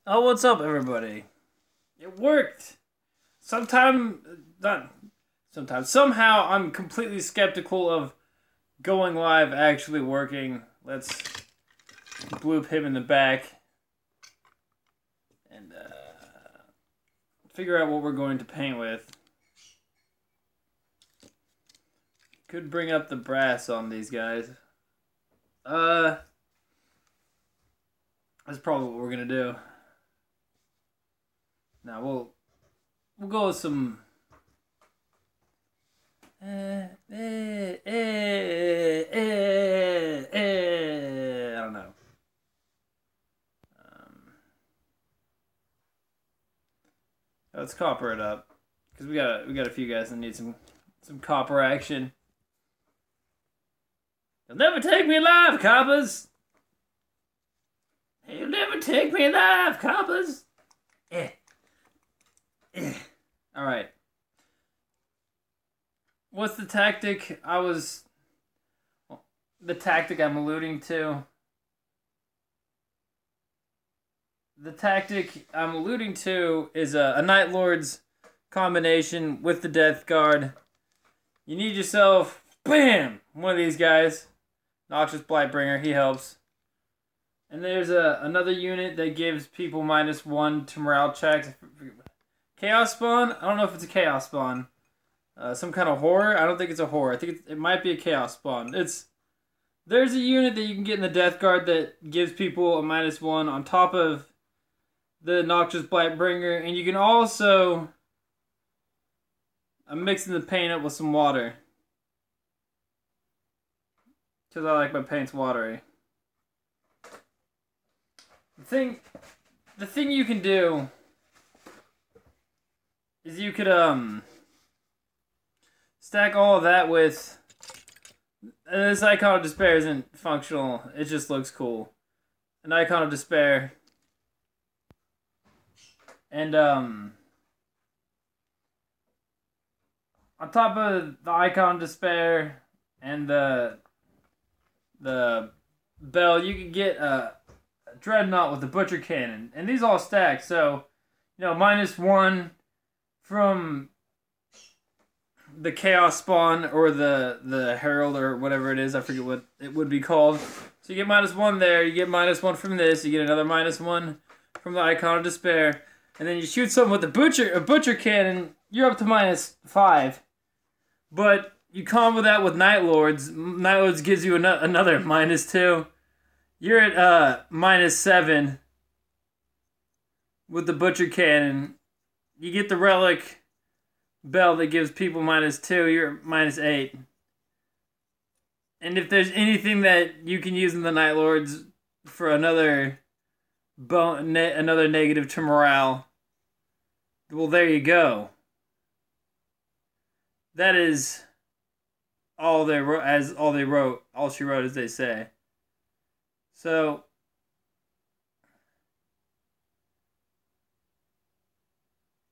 Oh, what's up, everybody? It worked. Not sometimes. Somehow, I'm completely skeptical of going live actually working. Let's bloop him in the back and figure out what we're going to paint with. Could bring up the brass on these guys. That's probably what we're gonna do. Now we'll go with some. I don't know. Let's copper it up because we got a few guys that need some copper action. You'll never take me alive, coppers. You'll never take me alive, coppers. All right. What's the tactic the tactic I'm alluding to? The tactic I'm alluding to is a Night Lord's combination with the Death Guard. You need yourself, bam, one of these guys. Noxious Blightbringer, he helps. And there's another unit that gives people -1 to morale checks. Chaos Spawn? I don't know if it's a Chaos Spawn. Some kind of horror? I don't think it's a horror. I think it might be a Chaos Spawn. There's a unit that you can get in the Death Guard that gives people a -1 on top of the Noxious Blightbringer. And you can also... I'm mixing the paint up with some water. Because I like my paints watery. The thing you can do is you could stack all of that with this Icon of Despair isn't functional, it just looks cool. An Icon of Despair. And on top of the Icon of Despair and the bell, you can get a Dreadnought with the Butcher Cannon. And these all stack, so, you know, -1 from the Chaos Spawn or the Herald or whatever it is. I forget what it would be called. So you get -1 there, you get -1 from this, you get another -1 from the Icon of Despair. And then you shoot something with a Butcher Cannon, you're up to -5. But you combo that with Night Lords. Night Lords gives you another -2. You're at -7 with the Butcher Cannon. You get the Relic Bell that gives people -2. You're at -8. And if there's anything that you can use in the Night Lords for another negative to morale, well, there you go. That is all they wrote, all she wrote, as they say. So,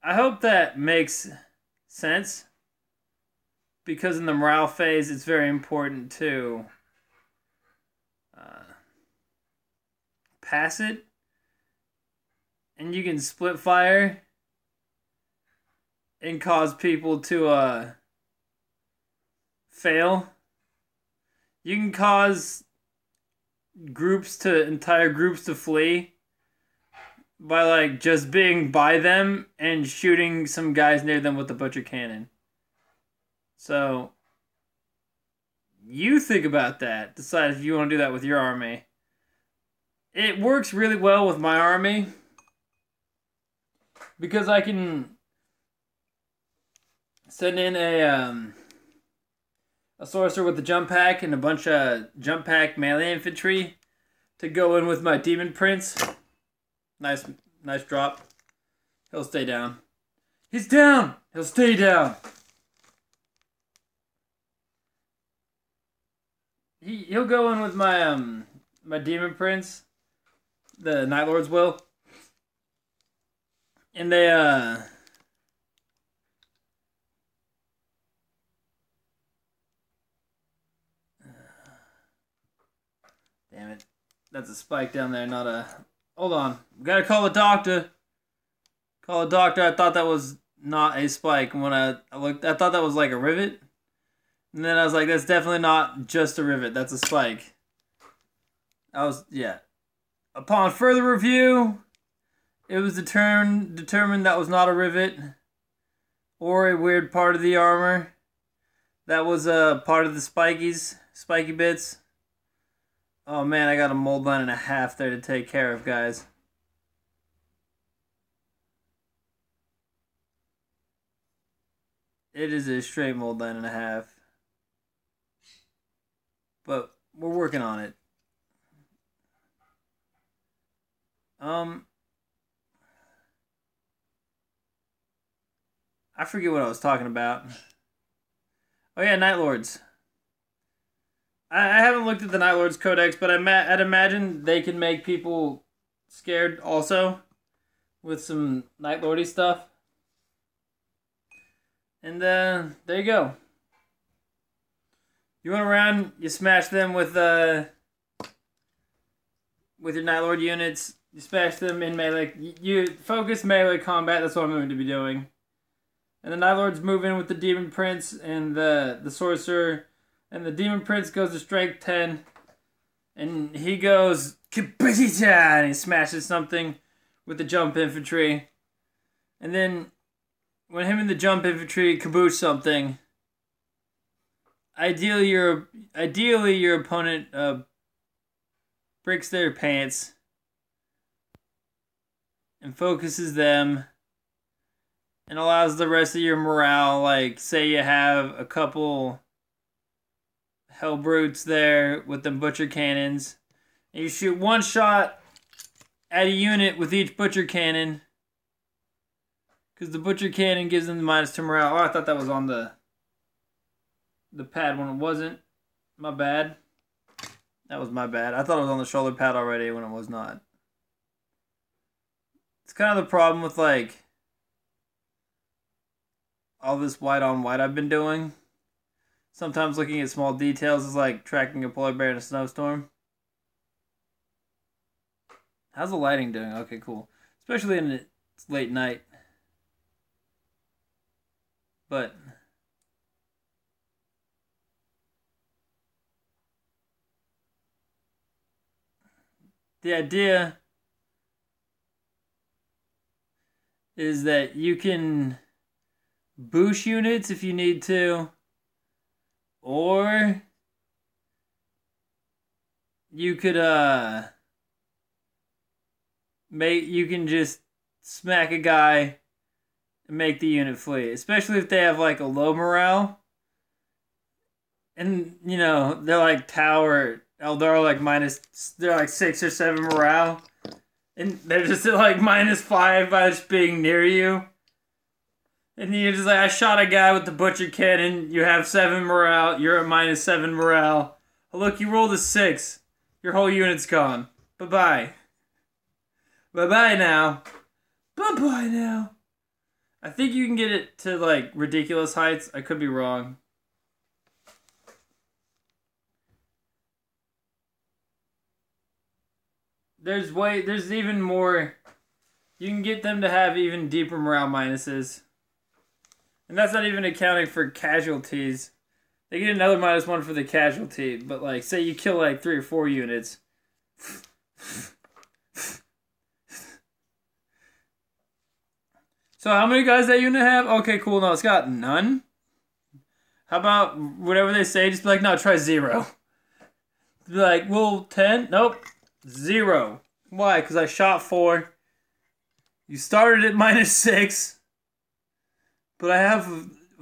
I hope that makes sense, because in the morale phase, it's very important to pass it, and you can split fire and cause people to fail. You can cause entire groups to flee by like just being by them and shooting some guys near them with the Butcher Cannon. So you think about that. Decide if you want to do that with your army. It works really well with my army because I can send in a sorcerer with the jump pack and a bunch of jump pack melee infantry to go in with my Demon Prince. Nice drop. He'll stay down. He's down! He'll stay down! He'll go in with my my Demon Prince. The Night Lords will. And they damn it. That's a spike down there, not a Hold on. Gotta call a doctor. Call a doctor. I thought that was not a spike. When I looked, I thought that was like a rivet. And then I was like, that's definitely not just a rivet. That's a spike. Yeah. Upon further review, it was determined that was not a rivet or a weird part of the armor. That was a part of the spiky bits. Oh man, I got a mold line and a half there to take care of, guys. It is a straight mold line and a half. But we're working on it. I forget what I was talking about. Oh yeah, Night Lords. I haven't looked at the Night Lords Codex, but I'd imagine they can make people scared also with some Night Lordy stuff. And there you go. You went around, you smash them with your Night Lord units. You smash them in melee. You focus melee combat. That's what I'm going to be doing. And the Night Lords move in with the Demon Prince and the Sorcerer. And the Demon Prince goes to strength 10. And he goes, Kabitita! And he smashes something with the Jump Infantry. And then, when him and the Jump Infantry kaboosh something, ideally your opponent breaks their pants and focuses them and allows the rest of your morale, like say you have a couple hell brutes there with them butcher cannons, and you shoot one shot at a unit with each butcher cannon, because the butcher cannon gives them the -2 morale. Oh, I thought that was on the pad when it wasn't. My bad. That was my bad. I thought it was on the shoulder pad already when it was not. It's kind of the problem with like all this white on white I've been doing. Sometimes looking at small details is like tracking a polar bear in a snowstorm. How's the lighting doing? Okay, cool. Especially in it's late night. But the idea is that you can boost units if you need to, or you could you can just smack a guy and make the unit flee, especially if they have like a low morale. And you know, they're like Tower Eldar, like they're like 6 or 7 morale. And they're just at like -5 by just being near you. And you're just like, I shot a guy with the butcher cannon, you have 7 morale, you're at -7 morale. Oh, look, you rolled a 6. Your whole unit's gone. Bye-bye. Bye-bye now. Bye-bye now. I think you can get it to like ridiculous heights. I could be wrong. There's even more. You can get them to have even deeper morale minuses. And that's not even accounting for casualties. They get another -1 for the casualty, but like, say you kill like 3 or 4 units. So how many guys that unit have? Okay, cool. No, it's got none. How about whatever they say, just be like, no, try 0. Be like, well, 10? Nope. 0. Why? Because I shot 4. You started at -6. But I have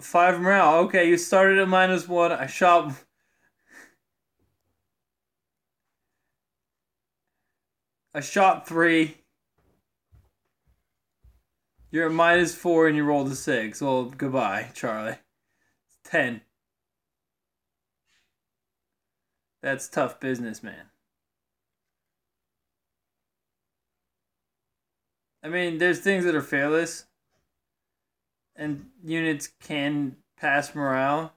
5 morale. Okay, you started at -1. I shot... I shot 3. You're at -4 and you rolled a 6. Well, goodbye, Charlie. 10. That's tough business, man. I mean, there's things that are fearless. And units can pass morale.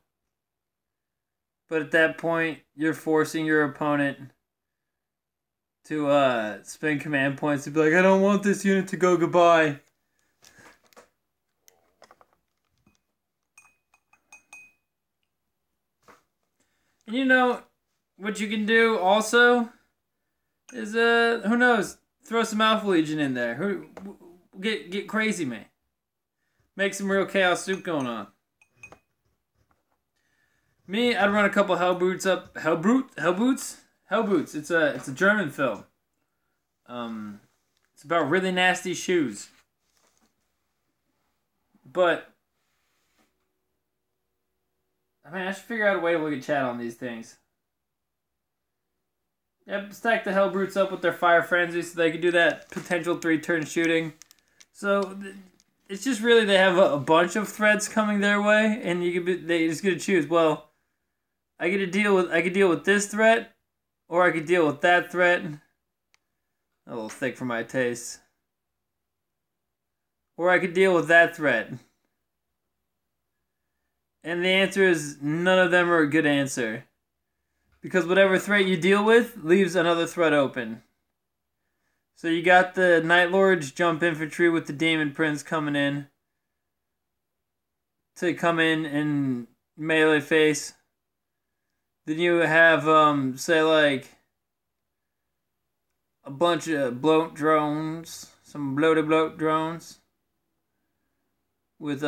But at that point, you're forcing your opponent to spend command points to be like, I don't want this unit to go goodbye. And you know what you can do also is who knows, throw some Alpha Legion in there. Who get crazy, man. Make some real chaos soup going on. Me, I'd run a couple Hellboots up. Hellboots. It's a German film. It's about really nasty shoes. But I mean, I should figure out a way to look at chat on these things. Yep, stack the Hellbrutes up with their Fire Frenzy so they can do that potential 3-turn shooting. So it's just really they have a bunch of threats coming their way, and they just get to choose. Well, I could deal with this threat, or I could deal with that threat. A little thick for my taste. Or I could deal with that threat. And the answer is none of them are a good answer. Because whatever threat you deal with leaves another threat open. So you got the Night Lords jump infantry with the Demon Prince coming in. To come in and melee face. Then you have, say like, a bunch of bloat drones. Some bloat drones. With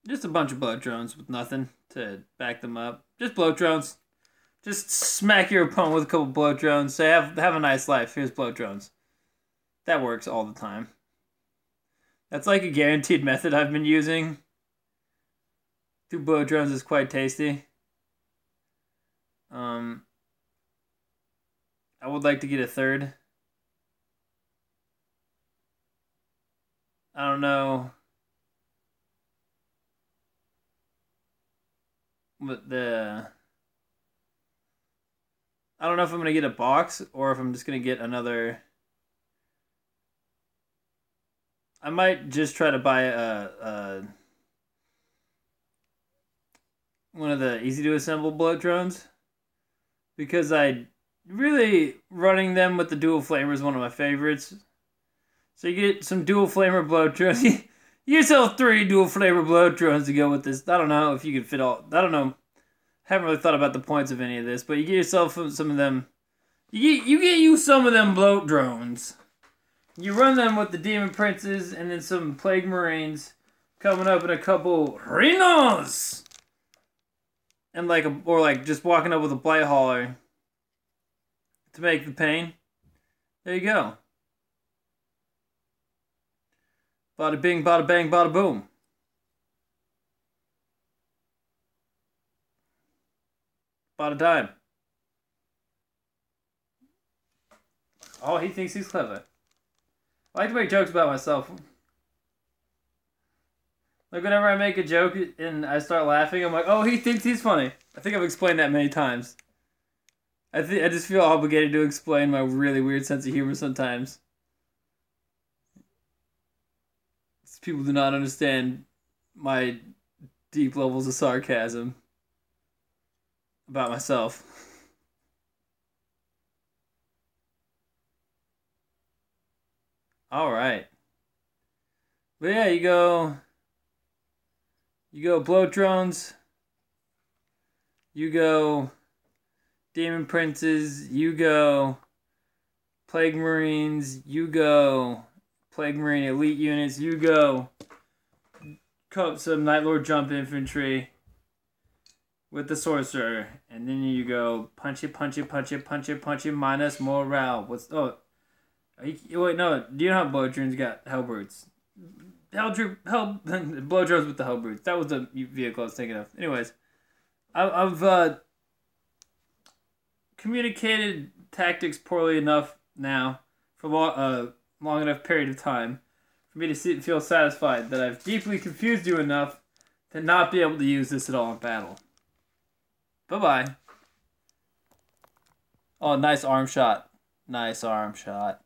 just a bunch of bloat drones with nothing to back them up. Just bloat drones. Just smack your opponent with a couple bloat drones. Say, have a nice life. Here's bloat drones. That works all the time. That's like a guaranteed method I've been using. 2 bloat drones is quite tasty. I would like to get a third. I don't know. But I don't know if I'm going to get a box or if I'm just going to get another. I might just try to buy one of the easy to assemble bloat drones, because really running them with the dual flamer is one of my favorites. So you get some dual flamer bloat drones. You yourself 3 dual flamer bloat drones to go with this. I don't know if you can fit all. I don't know. Haven't really thought about the points of any of this, but you get yourself some of them. You get you some of them bloat drones. You run them with the Demon Princes and then some Plague Marines coming up in a couple Rhinos. And or just walking up with a Blight Hauler to make the pain. There you go. Bada bing, bada bang, bada boom. Bada dime. Oh, he thinks he's clever. I like to make jokes about myself. Like whenever I make a joke and I start laughing, I'm like, oh, he thinks he's funny. I think I've explained that many times. I just feel obligated to explain my really weird sense of humor sometimes. People do not understand my deep levels of sarcasm about myself. All right. But yeah, you go bloat drones. You go Demon Princes. You go Plague Marines. You go Plague Marine elite units. You go some Night Lord jump infantry with the sorcerer, and then you go punchy minus morale. Wait, no. Do you know how bloat drones got Hellbrutes? Bloat drones with the Hellbrutes. That was the vehicle I was thinking of. Anyways, I've communicated tactics poorly enough now for long enough period of time for me to feel satisfied that I've deeply confused you enough to not be able to use this at all in battle. Bye-bye. Oh, nice arm shot. Nice arm shot.